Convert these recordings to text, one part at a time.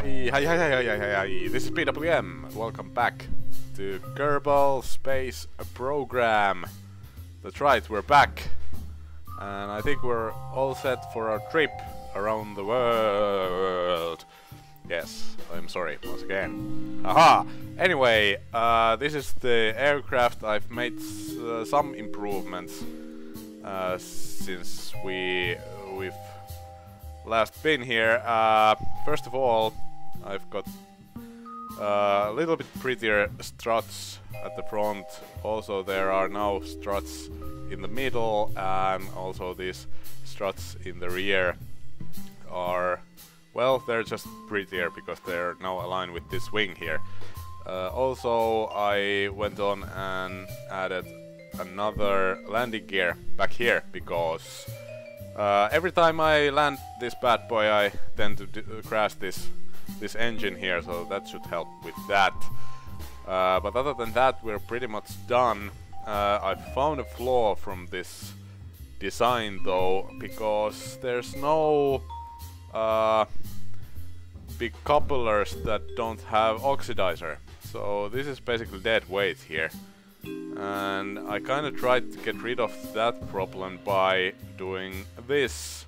Hi, this is PWM. Welcome back to Kerbal Space Program. That's right, we're back. And I think we're all set for our trip around the world. Yes, I'm sorry, once again. Haha! Anyway, this is the aircraft. I've made some improvements since we've last been here. First of all, I've got a little bit prettier struts at the front. Also, there are now struts in the middle, and also these struts in the rear are, well, they're just prettier because they're now aligned with this wing here. Also, I went on and added another landing gear back here because every time I land this bad boy, I tend to crash this engine here, so that should help with that. But other than that, we're pretty much done. I found a flaw from this design though, because there's no big couplers that don't have oxidizer. So this is basically dead weight here. And I kind of tried to get rid of that problem by doing this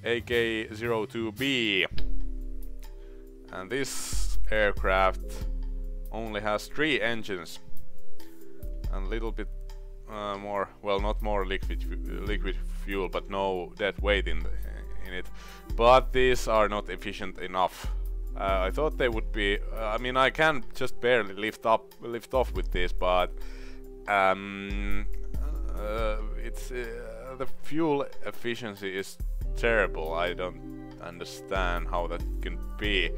AK-02B. And this aircraft only has 3 engines and a little bit more, well, not more liquid fuel, but no dead weight in it. But these are not efficient enough. I thought they would be. I mean, I can just barely lift off with this, but it's the fuel efficiency is terrible. I don't understand how that can be.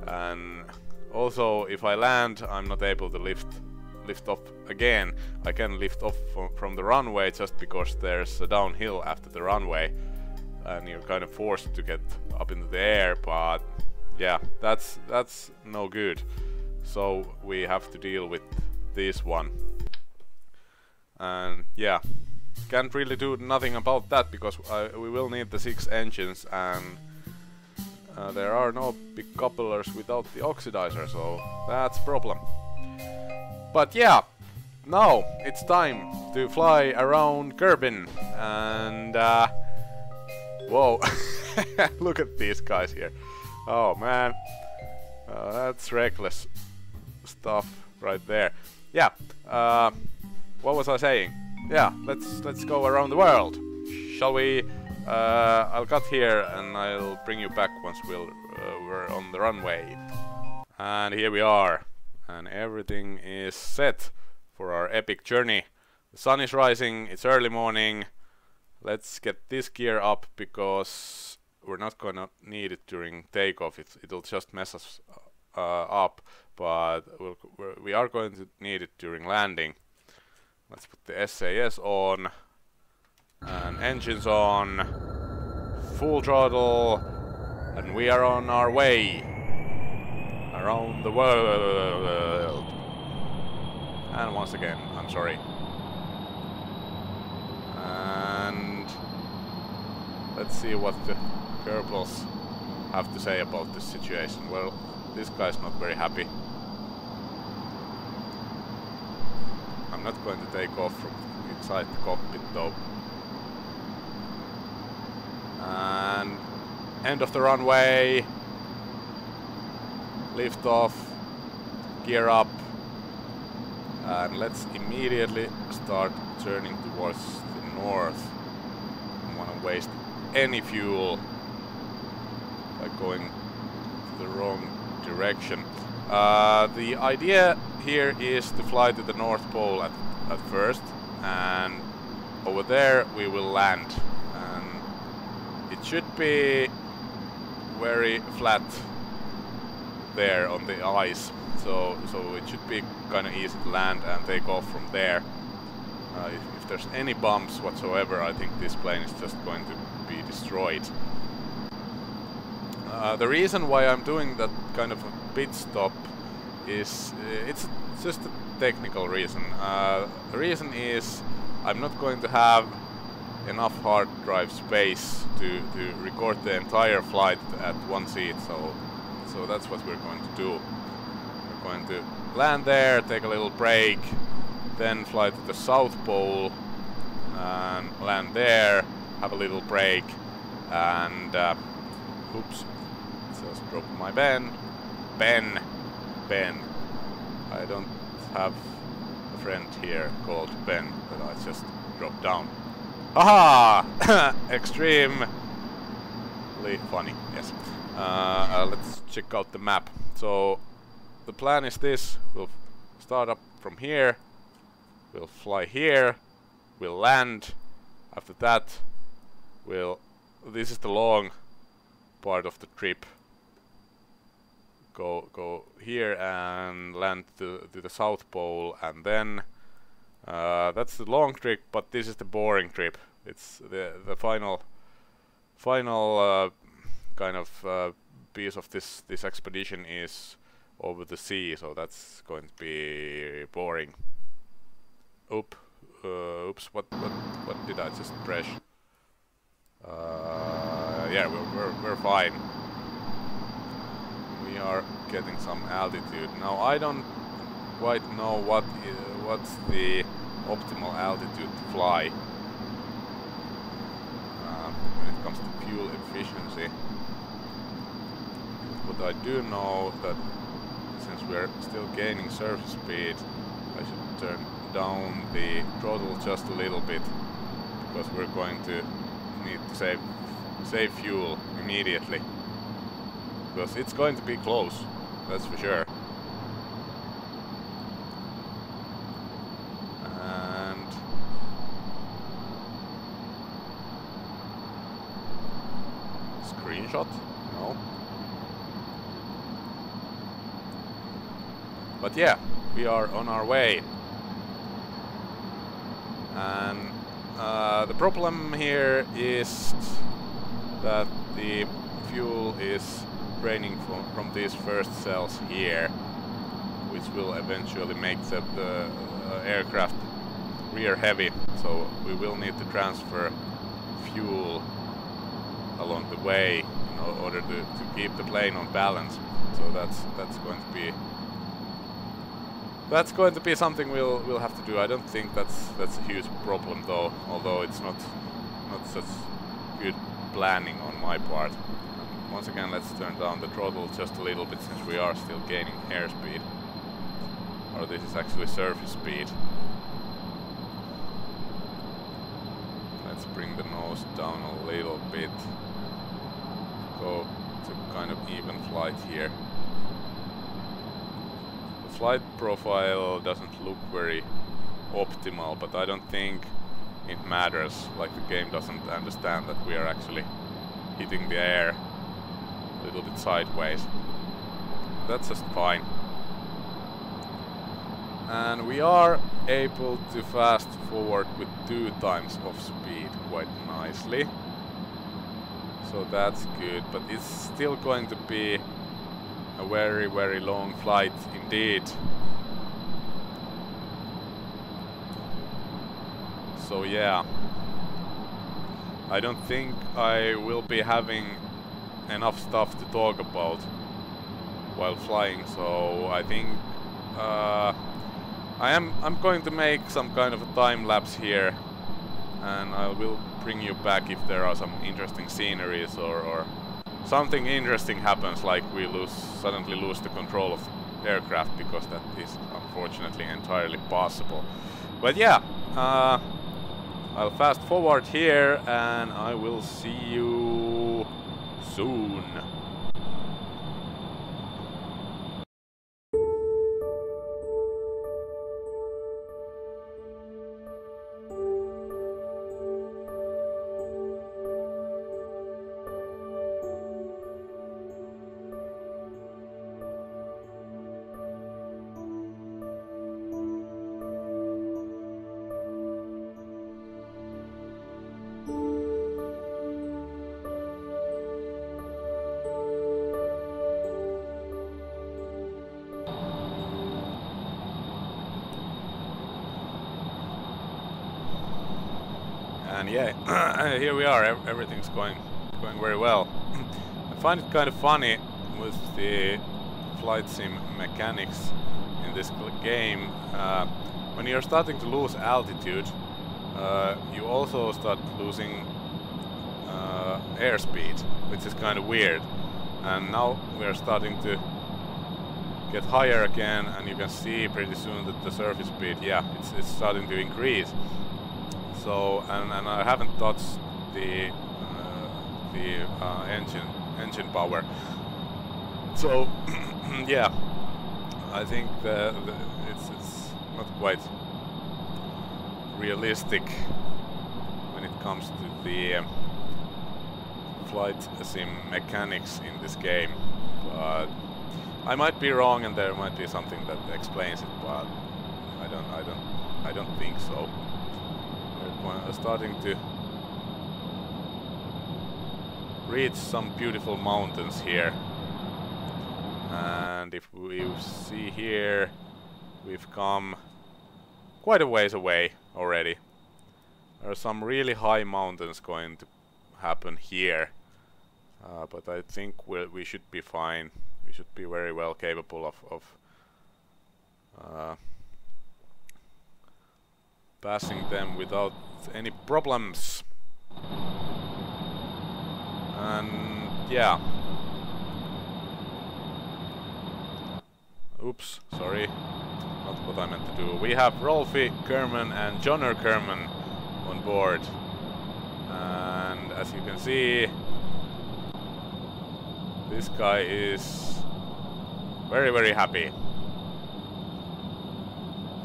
And also, if I land, I'm not able to lift off again. I can lift off from the runway just because there's a downhill after the runway, and you're kind of forced to get up into the air. But yeah, that's no good. So we have to deal with this one. And yeah, can't really do nothing about that because we will need the 6 engines, and there are no big couplers without the oxidizer, so that's a problem. But yeah, now it's time to fly around Kerbin, and whoa, look at these guys here. Oh man, that's reckless stuff right there. Yeah, what was I saying? Yeah, let's go around the world, shall we? I'll cut here and I'll bring you back once we're on the runway. And here we are, and everything is set for our epic journey. The sun is rising, it's early morning. Let's get this gear up because we're not gonna need it during takeoff. It'll just mess us up, but we are going to need it during landing. Let's put the SAS on and engines on, full throttle, and we are on our way around the world. And once again, I'm sorry. And let's see what the Kerbals have to say about this situation. Well, this guy's not very happy. I'm not going to take off from inside the cockpit though. And end of the runway, lift off, gear up, and let's immediately start turning towards the north. Don't want to waste any fuel by going to the wrong direction. The idea here is to fly to the North Pole at first, and over there we will land. It should be very flat there on the ice, so it should be kind of easy to land and take off from there. If there's any bumps whatsoever, I think this plane is just going to be destroyed. The reason why I'm doing that kind of a pit stop is it's just a technical reason. The reason is I'm not going to have enough hard drive space to record the entire flight at one seat, so So that's what we're going to do. We're going to land there, take a little break, then fly to the South Pole and land there, have a little break, and oops, just dropped my Ben. I don't have a friend here called Ben that I just dropped down. Haha! Extremely funny, yes. Let's check out the map. So the plan is this: we'll start up from here, we'll fly here, we'll land. After that, this is the long part of the trip. Go here and land to the South Pole, and then that's the long trip, but this is the boring trip. It's the final kind of piece of this expedition is over the sea, so that's going to be boring. Oops, what did I just press? Yeah, we're fine. We are getting some altitude. Now I don't quite know what's the optimal altitude to fly when it comes to fuel efficiency. But I do know that since we're still gaining surface speed, I should turn down the throttle just a little bit, because we're going to need to save fuel immediately, because it's going to be close, that's for sure. And screenshot? No. But yeah, we are on our way. And the problem here is that the fuel is draining from these first cells here, which will eventually make the aircraft rear heavy, so we will need to transfer fuel along the way in order to keep the plane on balance. So that's going to be something we'll have to do. I don't think that's a huge problem though, although it's not such good planning on my part. Once again, let's turn down the throttle just a little bit, since we are still gaining airspeed. Or this is actually surface speed. Let's bring the nose down a little bit. Go to kind of even flight here. The flight profile doesn't look very optimal, but I don't think it matters. Like, the game doesn't understand that we are actually hitting the air a little bit sideways. That's just fine. And we are able to fast forward with 2 times of speed quite nicely. So that's good, but it's still going to be a very, very long flight indeed. So yeah, I don't think I will be having enough stuff to talk about while flying, so I think I'm going to make some kind of a time lapse here, and I will bring you back if there are some interesting sceneries or something interesting happens, like we suddenly lose the control of the aircraft, because that is unfortunately entirely possible. But yeah, I'll fast forward here and I will see you soon. And yeah, here we are. Everything's going very well. I find it kind of funny with the flight sim mechanics in this game, when you're starting to lose altitude, you also start losing airspeed, which is kind of weird. And now we're starting to get higher again, and you can see pretty soon that the surface speed, yeah, it's starting to increase. So, and I haven't touched the engine power. So, yeah, I think it's not quite realistic when it comes to the flight sim mechanics in this game. But I might be wrong, and there might be something that explains it, but I don't think so. We're starting to reach some beautiful mountains here, and if we see here, we've come quite a ways away already. There are some really high mountains going to happen here, but I think we should be fine. We should be very well capable of passing them without any problems. And yeah. Oops, sorry. Not what I meant to do. We have Rolfie Kerbin and Jonner Kerbin on board. And as you can see, this guy is very, very happy.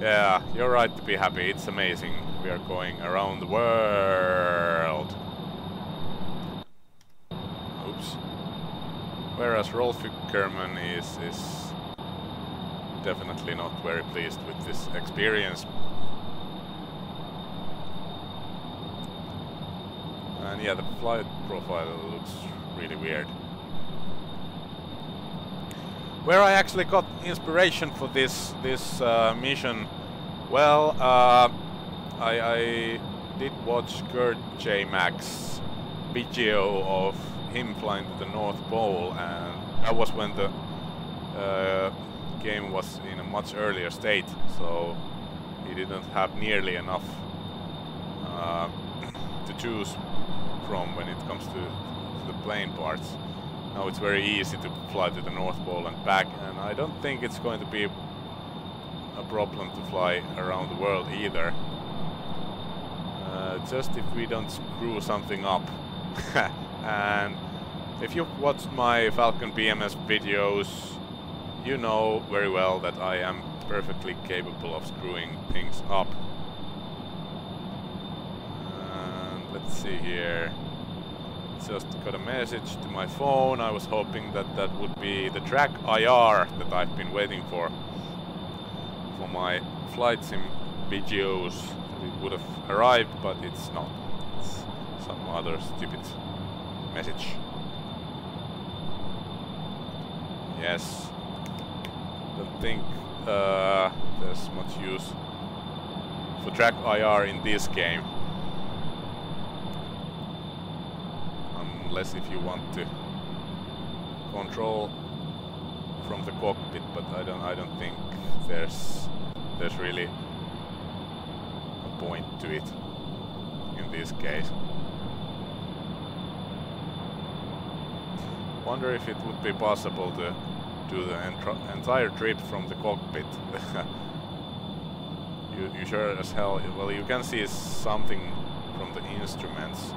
Yeah, you're right to be happy. It's amazing. We are going around the world. Oops. Whereas Rolfie Kerbin is definitely not very pleased with this experience. And yeah, the flight profile looks really weird. Where I actually got inspiration for this mission, well, I did watch Kurt J. Mack's video of him flying to the North Pole, and that was when the game was in a much earlier state, so he didn't have nearly enough to choose from when it comes to the plane parts. Now it's very easy to fly to the North Pole and back, and I don't think it's going to be a problem to fly around the world either. Just if we don't screw something up. And if you've watched my Falcon BMS videos, you know very well that I am perfectly capable of screwing things up. And let's see here. Just got a message to my phone. I was hoping that that would be the track IR that I've been waiting for my flight sim videos. It would have arrived, but it's not. It's some other stupid message. Yes. Don't think there's much use for track IR in this game. Unless if you want to control from the cockpit, but I don't think there's really a point to it in this case. Wonder if it would be possible to do the entire trip from the cockpit. you sure as hell, well, you can see something from the instruments.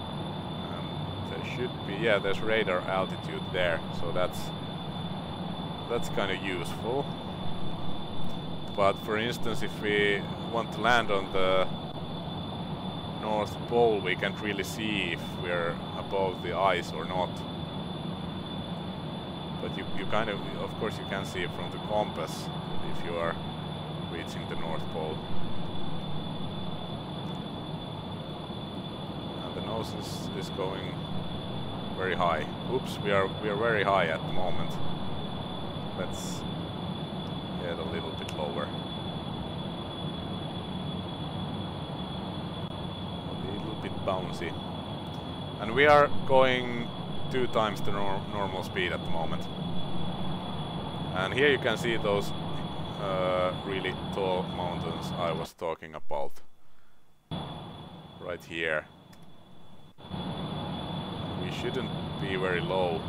There should be, yeah, there's radar altitude there, so that's kind of useful. But for instance, if we want to land on the North Pole, we can't really see if we're above the ice or not. But you kind of course you can see it from the compass if you are reaching the North Pole. And the nose is going very high. Oops, we are very high at the moment. Let's get a little bit lower. A little bit bouncy. And we are going 2 times the normal speed at the moment. And here you can see those really tall mountains I was talking about. Right here. We shouldn't be very low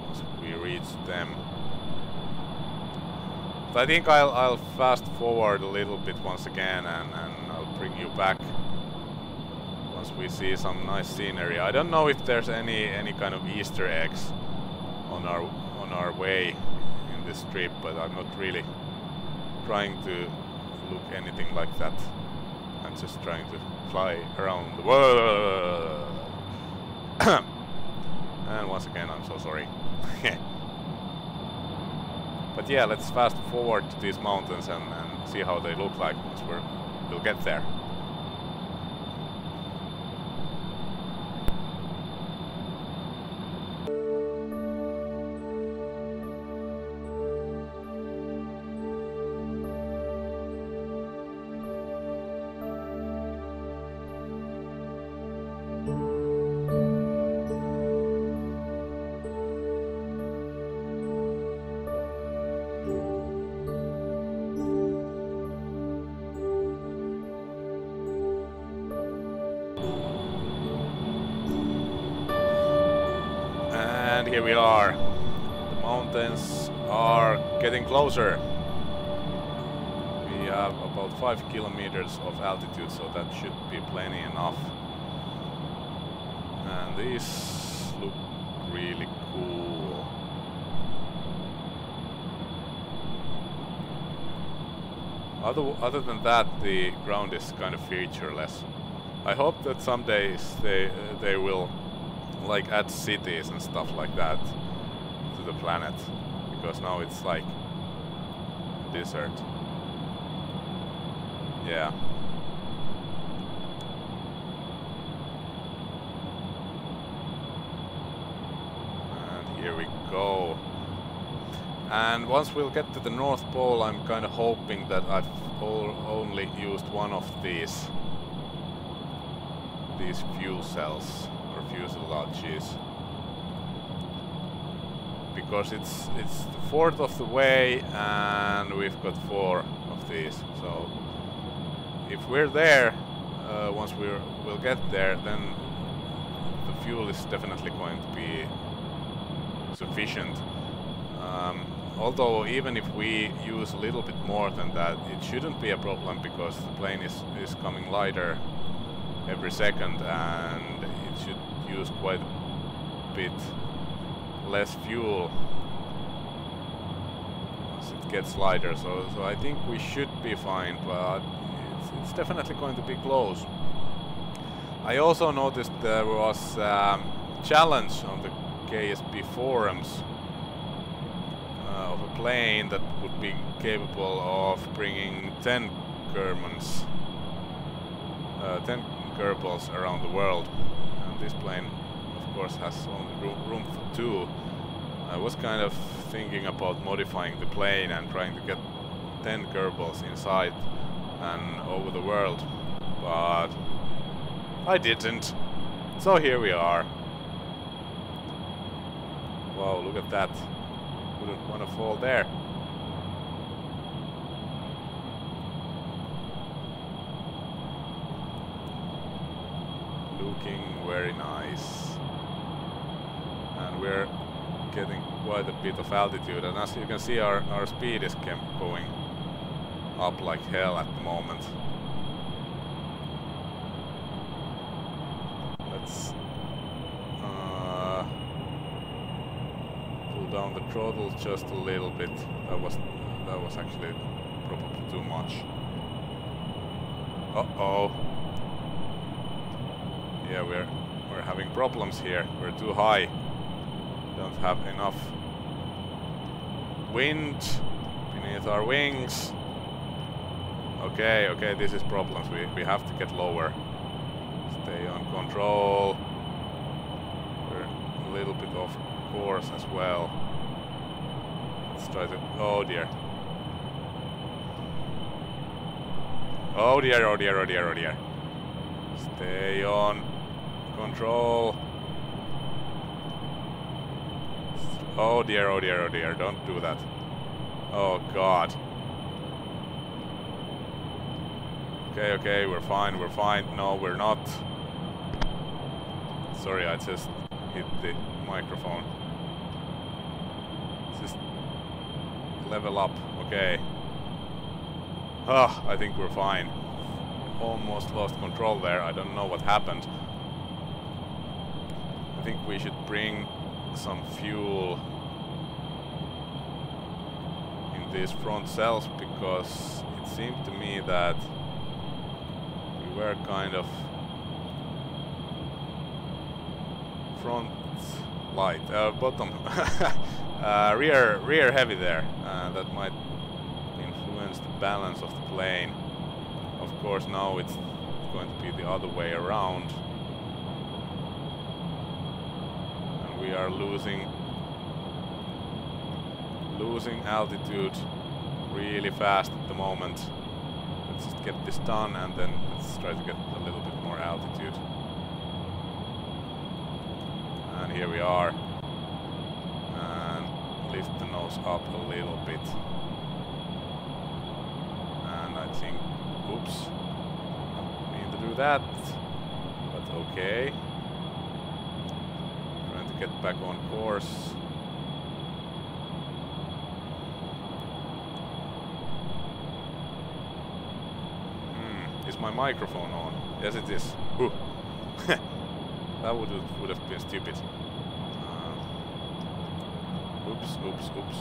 once we reach them. But I think I'll fast forward a little bit once again, and I'll bring you back once we see some nice scenery. I don't know if there's any kind of Easter eggs on our way in this trip, but I'm not really trying to look anything like that. I'm just trying to fly around the world. And once again, I'm so sorry. But yeah, let's fast forward to these mountains and see how they look like once we'll get there. And here we are. The mountains are getting closer. We have about 5 kilometers of altitude, so that should be plenty enough. And these look really cool. Other than that, the ground is kind of featureless. I hope that some days they will like add cities and stuff like that to the planet, because now it's like desert. Yeah. And here we go. And once we'll get to the North Pole, I'm kind of hoping that I've only used one of these fuel cells or fuselages, because it's the fourth of the way and we've got 4 of these. So if we're there, once we'll get there, then the fuel is definitely going to be sufficient. Although even if we use a little bit more than that, it shouldn't be a problem, because the plane is coming lighter every second, and it should use quite a bit less fuel once it gets lighter. So I think we should be fine, but it's definitely going to be close. I also noticed there was challenge on the KSP forums of a plane that would be capable of bringing 10 Kerbals, 10 Kerbals around the world. And this plane, of course, has only room for 2. I was kind of thinking about modifying the plane and trying to get 10 Kerbals inside and over the world, but I didn't. So here we are. Wow, look at that. Wouldn't want to fall there. Looking very nice. And we're getting quite a bit of altitude, and as you can see, our speed is going up like hell at the moment. Let's pull down the throttle just a little bit. That was actually probably too much. Uh-oh. Yeah, we're having problems here. We're too high. Don't have enough wind beneath our wings. Okay, this is problems. We have to get lower. Stay on control. We're a little bit off course as well. Let's try to... oh dear. Oh dear, oh dear, oh dear, oh dear. Stay on control. Oh dear, oh dear, oh dear, don't do that. Oh god. Okay, okay, we're fine, we're fine. No, we're not. Sorry, I just hit the microphone. Just level up, okay. Ah, I think we're fine. Almost lost control there, I don't know what happened. I think we should bring some fuel in these front cells, because it seemed to me that we were kind of front light, bottom, rear heavy there. That might influence the balance of the plane. Of course, now it's going to be the other way around, and we are losing altitude really fast at the moment. Let's just get this done, and then let's try to get a little bit more altitude. And here we are, and lift the nose up a little bit, and I think, oops, mean to do that, but okay. Trying to get back on course. Is my microphone on? Yes, it is. Whew. That would have been stupid. Oops, oops, oops.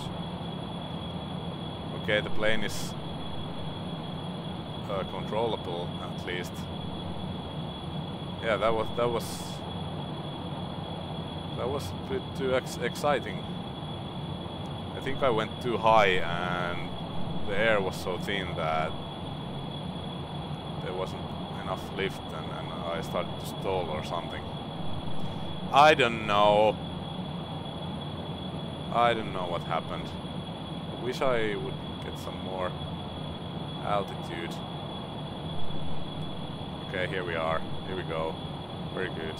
Okay, the plane is controllable at least. Yeah, that was a bit too exciting. I think I went too high, and the air was so thin that there wasn't enough lift, and I started to stall or something. I don't know. I don't know what happened. I wish I would get some more altitude. Okay, here we are. Here we go. Very good.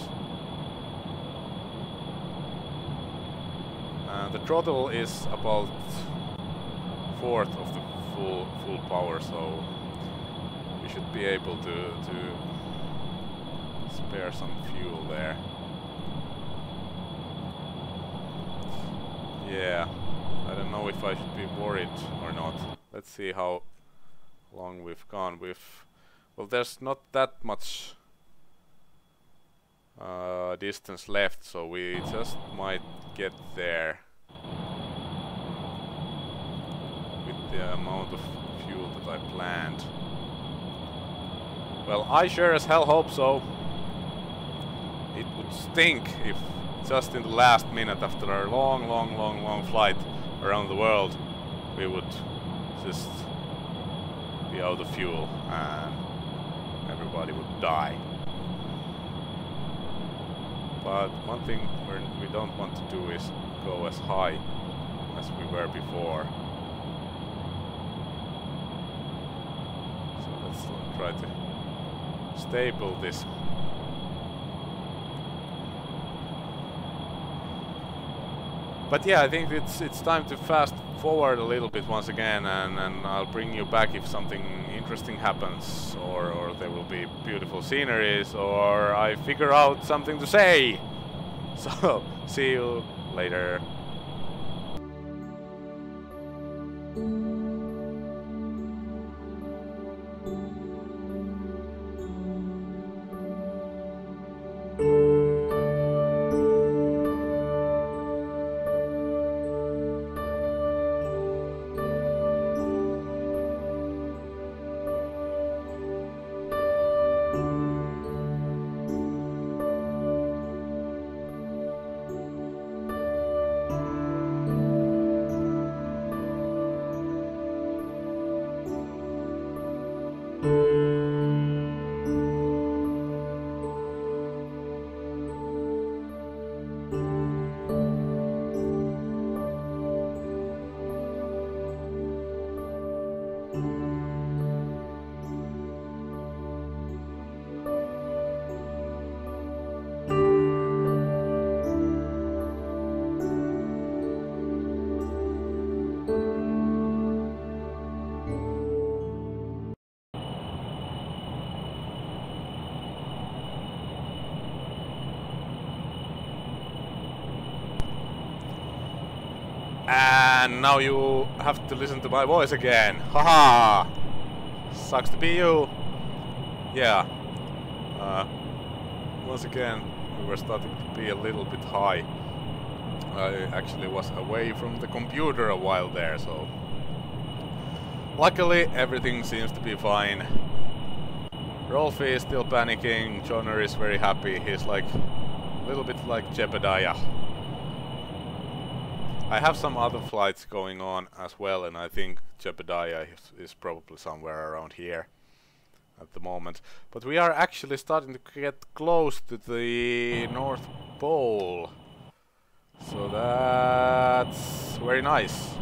The throttle is about 1/4 of the full power, so we should be able to spare some fuel there. Yeah, I don't know if I should be worried or not. Let's see how long we've gone. Well, there's not that much distance left, so we just might get there with the amount of fuel that I planned. Well, I sure as hell hope so. It would stink if just in the last minute after our long flight around the world we would just be out of fuel and everybody would die. But one thing we don't want to do is go as high as we were before. So let's try to stable this. But yeah, I think it's time to fast forward a little bit once again, and I'll bring you back if something interesting happens, or there will be beautiful sceneries, or I figure out something to say. So, see you later. And now you have to listen to my voice again. Haha! Sucks to be you. Yeah. Once again, we were starting to be a little bit high. I actually was away from the computer a while there, so... Luckily, everything seems to be fine. Rolfie is still panicking, Johnner is very happy, he's like... a little bit like Jebediah. I have some other flights going on as well, and I think Jebediah is probably somewhere around here at the moment. But we are actually starting to get close to the North Pole. So that's very nice.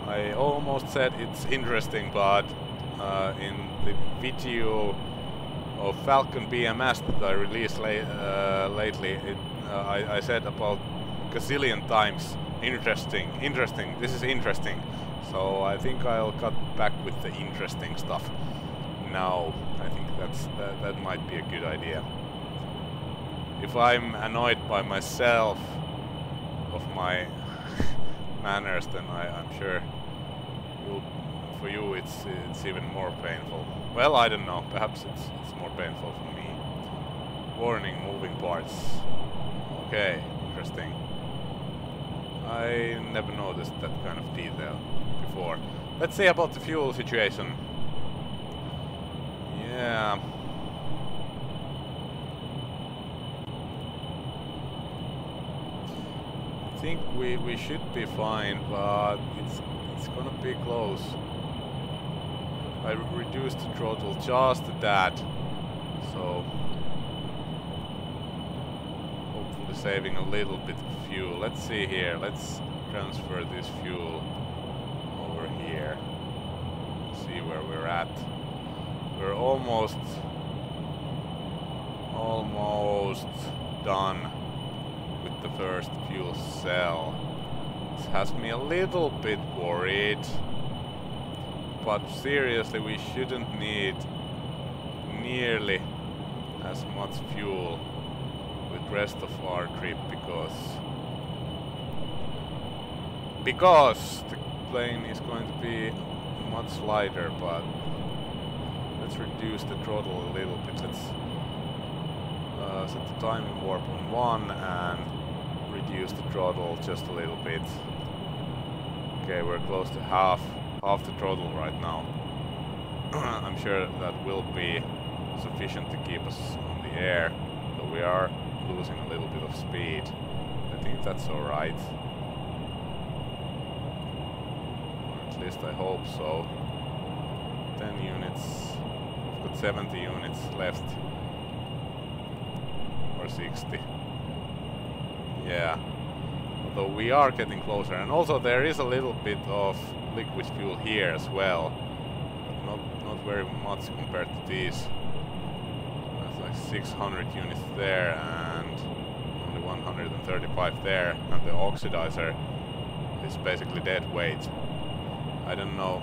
I almost said it's interesting, but in the video of Falcon BMS that I released lately, I said about gazillion times, interesting, this is interesting. So I think I'll cut back with the interesting stuff now. I think that might be a good idea. If I'm annoyed by myself of my manners, then I'm sure for you it's even more painful. Well, I don't know. Perhaps it's more painful for me. Warning, moving parts. Okay, interesting. I never noticed that kind of detail before. Let's see about the fuel situation. Yeah. I think we should be fine, but it's gonna be close. I reduced the throttle just a tad, so hopefully saving a little bit of fuel. Let's see here, let's transfer this fuel over here, see where we're at. We're almost done with the first fuel cell. This has me a little bit worried. But seriously, we shouldn't need nearly as much fuel with rest of our trip because the plane is going to be much lighter. But let's reduce the throttle a little bit. Let's set the timing warp on 1 and reduce the throttle just a little bit. Okay, we're close to half the throttle right now. I'm sure that will be sufficient to keep us on the air, but we are losing a little bit of speed. I think that's alright. Or at least I hope so. 10 units. We've got 70 units left. Or 60. Yeah. Although we are getting closer, and also there is a little bit of liquid fuel here as well, but not very much compared to these. That's like 600 units there and only 135 there, and the oxidizer is basically dead weight. I don't know.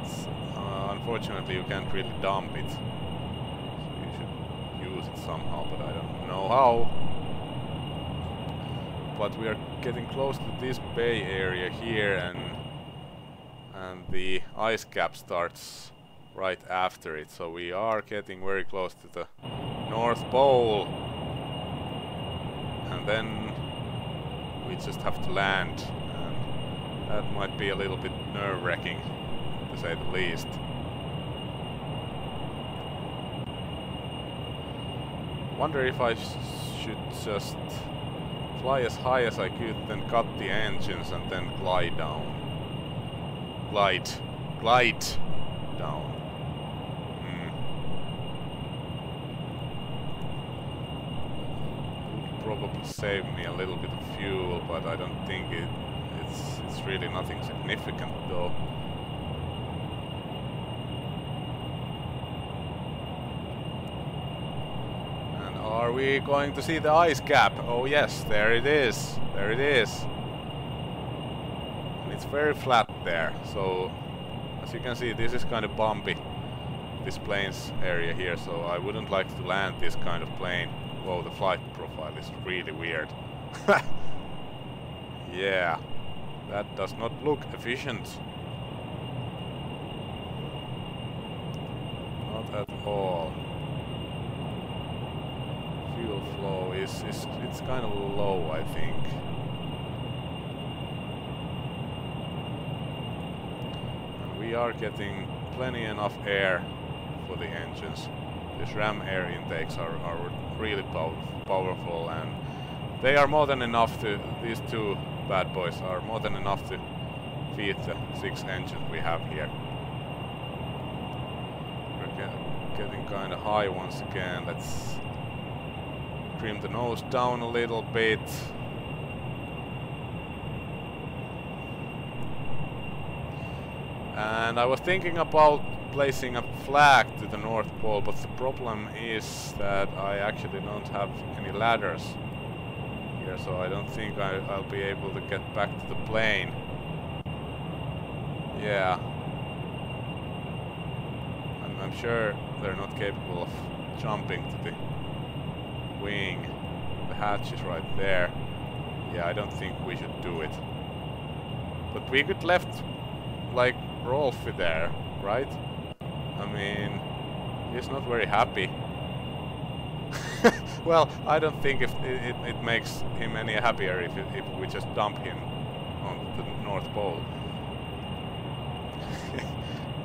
It's unfortunately you can't really dump it, so you should use it somehow, but I don't know how. But we are getting close to this bay area here, and the ice cap starts right after it, so we are getting very close to the North Pole, and then we just have to land, and that might be a little bit nerve-wracking, to say the least. Wonder if I should just fly as high as I could, then cut the engines and then glide down. Glide down. Would probably save me a little bit of fuel, but I don't think it's really nothing significant though. Are we going to see the ice cap? Oh yes, there it is. There it is. And it's very flat there. So, as you can see, this is kind of bumpy. this plains area here, so I wouldn't like to land this kind of plane. Whoa, the flight profile is really weird. Yeah, that does not look efficient. Not at all. Fuel flow is it's kind of low, I think. And we are getting plenty enough air for the engines. These ram air intakes are really powerful, and they are more than enough to, these two bad boys are more than enough to feed the 6 engines we have here. We're getting kind of high once again. Let's trim the nose down a little bit. And I was thinking about placing a flag to the North Pole, but the problem is that I actually don't have any ladders here, so I don't think I'll be able to get back to the plane. Yeah. I'm sure they're not capable of jumping to the wing. The hatch is right there. Yeah, I don't think we should do it. But we could left, like, Rolfie there, right? I mean, he's not very happy. Well, I don't think if it makes him any happier if we just dump him on the North Pole.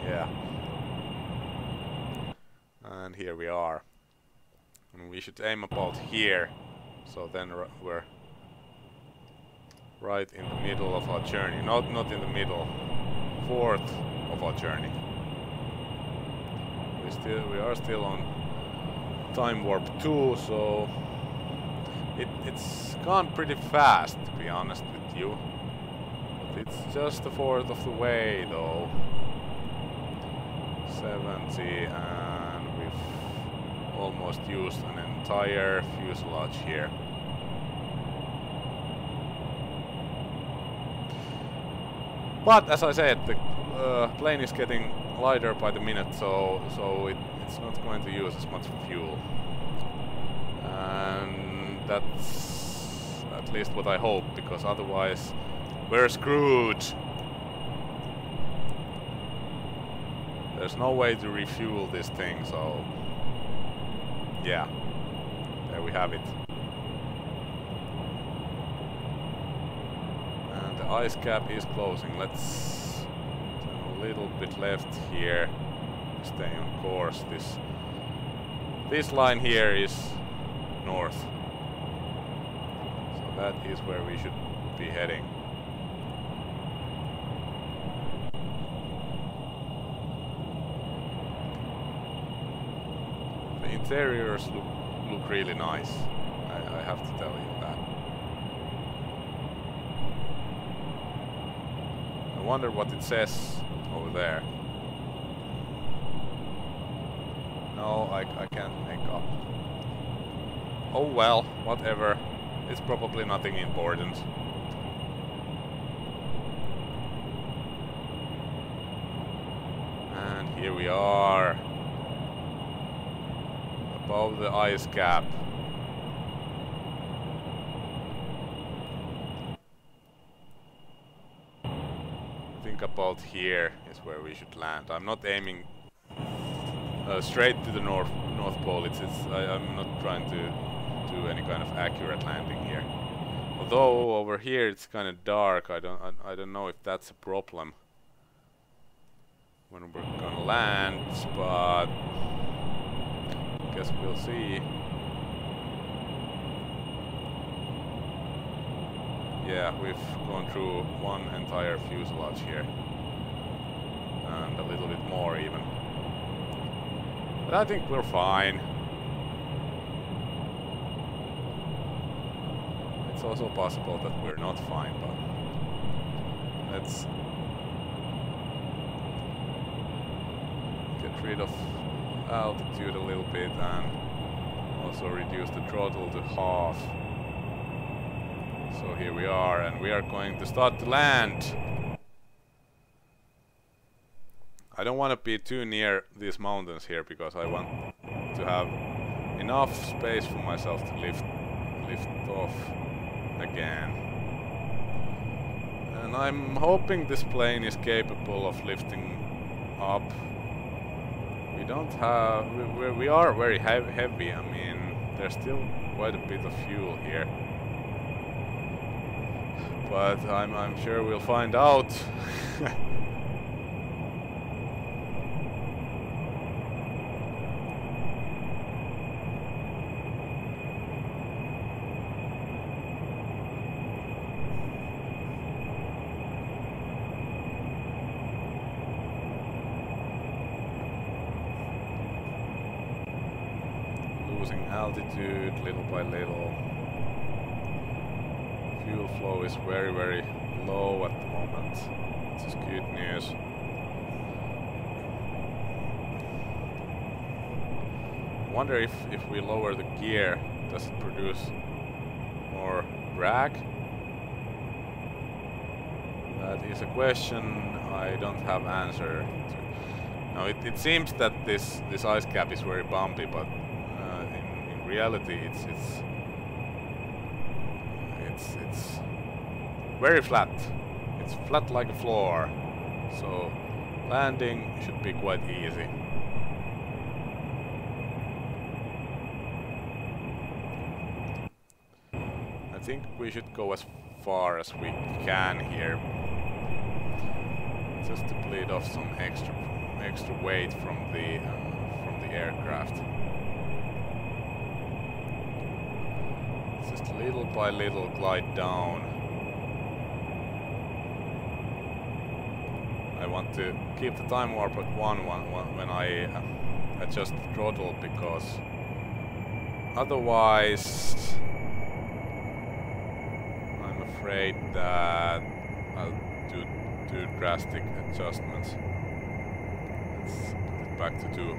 Yeah. And here we are. And we should aim about here. So then we're right in the middle of our journey. Not in the middle. Fourth of our journey. We are still on time warp 2, so it's gone pretty fast, to be honest with you. But it's just a fourth of the way, though. 70, and we've almost used an entire fuselage here. But as I said, the plane is getting lighter by the minute, so it's not going to use as much fuel. And that's at least what I hope, because otherwise we're screwed. There's no way to refuel this thing, so yeah, there we have it. And the ice cap is closing. Let's turn a little bit left here. Stay on course. This line here is north, so that is where we should be heading. The interiors look really nice. I have to tell you that. I wonder what it says over there. No, I can't make up. Oh well, whatever. It's probably nothing important. And here we are. Above the ice cap. I think about here is where we should land. I'm not aiming straight to the North Pole. I'm not trying to do any kind of accurate landing here. Although over here it's kind of dark. I don't know if that's a problem when we're gonna land, but I guess we'll see. Yeah, we've gone through one entire fuselage here, and a little bit more even. But I think we're fine. It's also possible that we're not fine, but let's get rid of altitude a little bit and also reduce the throttle to half. So here we are, and we are going to start to land. I don't want to be too near these mountains here because I want to have enough space for myself to lift off again. And I'm hoping this plane is capable of lifting up. We don't have... we are very heavy. I mean, there's still quite a bit of fuel here. But I'm sure we'll find out. Losing altitude little by little. Fuel flow is very, very low at the moment. This is good news. I wonder if we lower the gear, does it produce more drag? That is a question I don't have answer to. Now it seems that this ice cap is very bumpy, but in reality it's very flat. It's flat like a floor, so landing should be quite easy. I think we should go as far as we can here, just to bleed off some extra weight from the aircraft. Just little by little glide down. I want to keep the time warp at 1 when I adjust the throttle, because otherwise I'm afraid that I'll do drastic adjustments. Let's put it back to 2.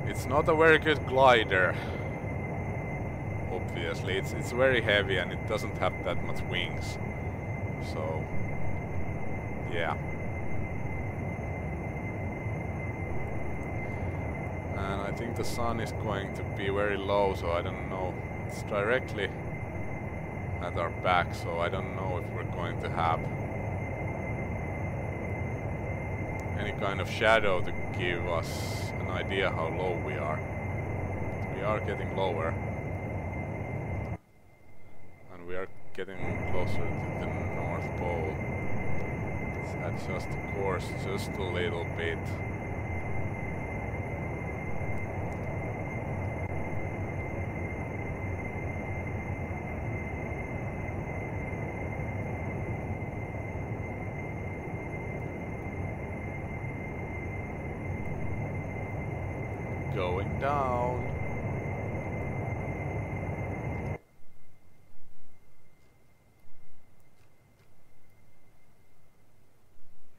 It's not a very good glider. Obviously, it's very heavy and it doesn't have that much wings. So, yeah. And I think the sun is going to be very low, so I don't know. It's directly at our back, so I don't know if we're going to have any kind of shadow to give us an idea how low we are. We are getting lower. And we are getting closer to the North Pole. Let's adjust the course just a little bit. Going down.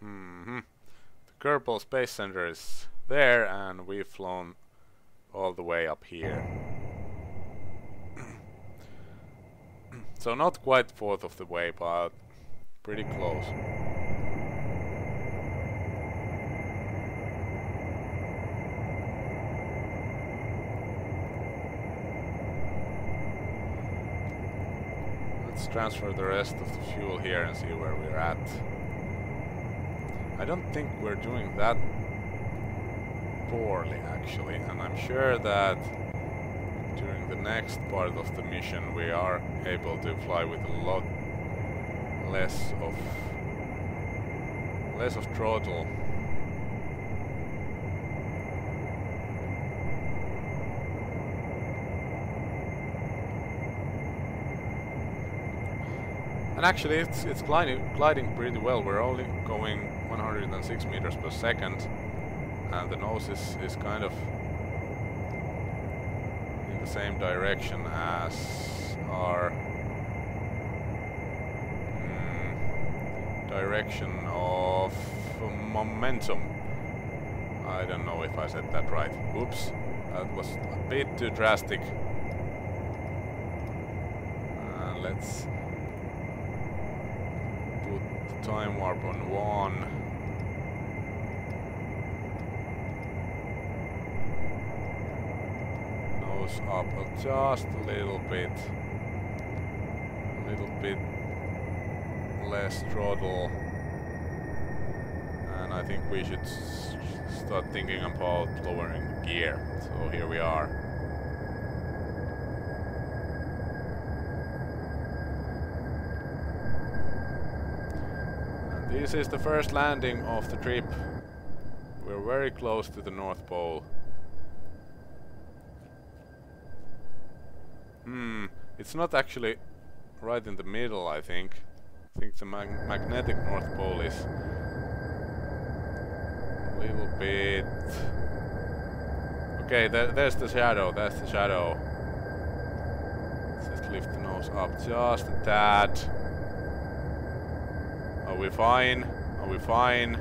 The Kerbal Space Center is there, and we've flown all the way up here. So not quite fourth of the way, but pretty close. Let's transfer the rest of the fuel here and see where we're at. I don't think we're doing that poorly, actually, and I'm sure that during the next part of the mission we are able to fly with a lot less of throttle. And actually it's gliding pretty well. We're only going 106 meters per second, and the nose is kind of in the same direction as our direction of momentum. I don't know if I said that right. Oops, that was a bit too drastic. Let's put time warp on 1. Nose up just a little bit. A little bit less throttle. And I think we should start thinking about lowering the gear. So here we are. And this is the first landing of the trip. We're very close to the North Pole. It's not actually right in the middle, I think. I think the magnetic North Pole is a little bit... Okay, there's the shadow, that's the shadow. Let's just lift the nose up just a tad. Are we fine? Are we fine?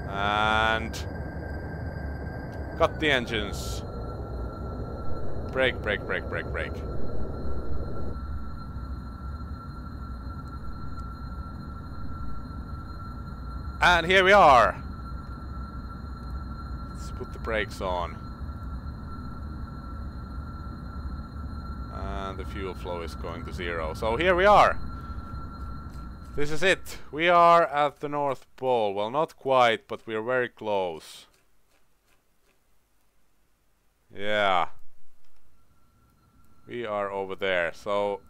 And... cut the engines. Brake, brake, brake, brake, brake. And here we are. Let's put the brakes on. And the fuel flow is going to 0. So here we are. This is it. We are at the North Pole. Well, not quite, but we're very close. Yeah. We are over there. So,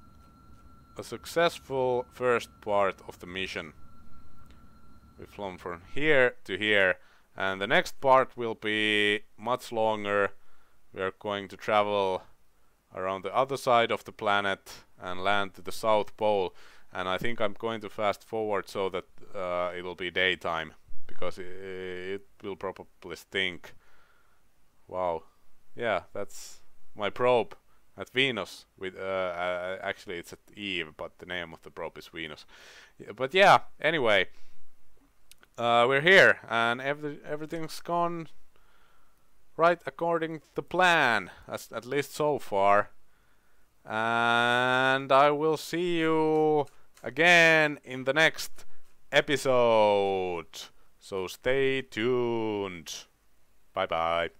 a successful first part of the mission. We've flown from here to here, and the next part will be much longer. We are going to travel around the other side of the planet and land to the South Pole, and I think I'm going to fast forward so that it'll be daytime, because it will probably stink. Wow, yeah, that's my probe at Venus. With actually it's at Eve, but the name of the probe is Venus. Yeah, but yeah, anyway. We're here, and everything's gone right according to plan, at least so far. And I will see you again in the next episode. So stay tuned. Bye bye.